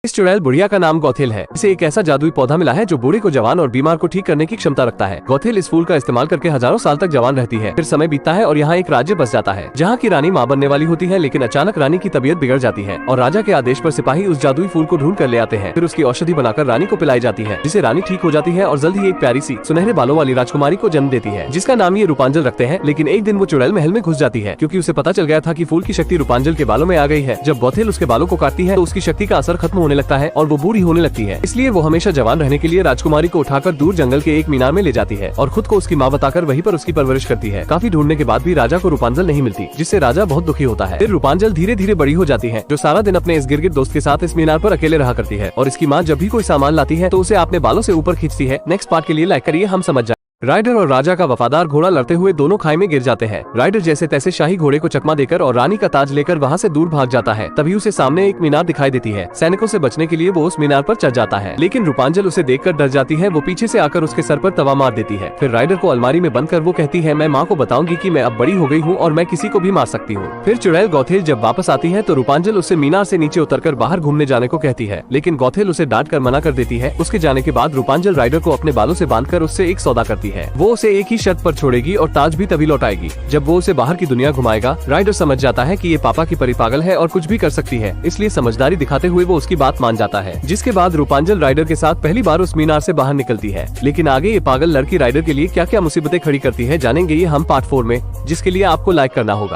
इस चुड़ैल बुढ़िया का नाम गौथेल है। इसे एक ऐसा जादुई पौधा मिला है जो बूढ़े को जवान और बीमार को ठीक करने की क्षमता रखता है। गौथेल इस फूल का इस्तेमाल करके हजारों साल तक जवान रहती है। फिर समय बीतता है और यहाँ एक राज्य बस जाता है जहाँ की रानी माँ बनने वाली होती है, लेकिन अचानक रानी की तबीयत बिगड़ जाती है और राजा के आदेश पर सिपाही उस जादुई फूल को ढूंढ कर ले आते हैं। फिर उसकी औषधि बनाकर रानी को पिलाई जाती है, जिसे रानी ठीक हो जाती है और जल्द ही एक प्यारी सी सुनहरे बालों वाली राजकुमारी को जन्म देती है, जिसका नाम ये रूपांजल रखते हैं। लेकिन एक दिन वो चुड़ैल महल में घुस जाती है, क्योंकि उसे पता चल गया था कि फूल की शक्ति रूपांजल के बालों में आ गई है। जब गौथेल उसके बालों को काटती है तो उसकी शक्ति का असर खत्म होने लगता है और वो बूढ़ी होने लगती है। इसलिए वो हमेशा जवान रहने के लिए राजकुमारी को उठाकर दूर जंगल के एक मीनार में ले जाती है और खुद को उसकी माँ बताकर वहीं पर उसकी परवरिश करती है। काफी ढूंढने के बाद भी राजा को रूपांजल नहीं मिलती, जिससे राजा बहुत दुखी होता है। फिर रूपांजल धीरे धीरे बड़ी हो जाती है, जो सारा दिन अपने इस गिरगिट दोस्त के साथ इस मीनार पर अकेले रहा करती है। और इसकी माँ जब भी कोई सामान लाती है तो उसे अपने बालों से ऊपर खींचती है। नेक्स्ट पार्ट के लिए लाइक करिए, हम समझ जाए। राइडर और राजा का वफादार घोड़ा लड़ते हुए दोनों खाई में गिर जाते हैं। राइडर जैसे तैसे शाही घोड़े को चकमा देकर और रानी का ताज लेकर वहां से दूर भाग जाता है। तभी उसे सामने एक मीनार दिखाई देती है। सैनिकों से बचने के लिए वो उस मीनार पर चढ़ जाता है, लेकिन रूपांजल उसे देखकर डर जाती है। वो पीछे से आकर उसके सर पर तवा मार देती है। फिर राइडर को अलमारी में बंद कर वो कहती है, मैं माँ को बताऊंगी कि मैं अब बड़ी हो गई हूँ और मैं किसी को भी मार सकती हूँ। फिर चुड़ैल गौथेल जब वापस आती है तो रूपांजल उससे मीनार से नीचे उतरकर बाहर घूमने जाने को कहती है, लेकिन गौथेल उसे डांट कर मना कर देती है। उसके जाने के बाद रूपांजल राइडर को अपने बालों से बांधकर उससे एक सौदा करती है। वो उसे ही शर्त पर छोड़ेगी और ताज भी तभी लौटाएगी जब वो उसे बाहर की दुनिया घुमाएगा। राइडर समझ जाता है कि ये पापा की परी पागल है और कुछ भी कर सकती है, इसलिए समझदारी दिखाते हुए वो उसकी बात मान जाता है। जिसके बाद रूपांजल राइडर के साथ पहली बार उस मीनार से बाहर निकलती है। लेकिन आगे ये पागल लड़की राइडर के लिए क्या क्या मुसीबतें खड़ी करती है, जानेंगे ये हम पार्ट 4 में, जिसके लिए आपको लाइक करना होगा।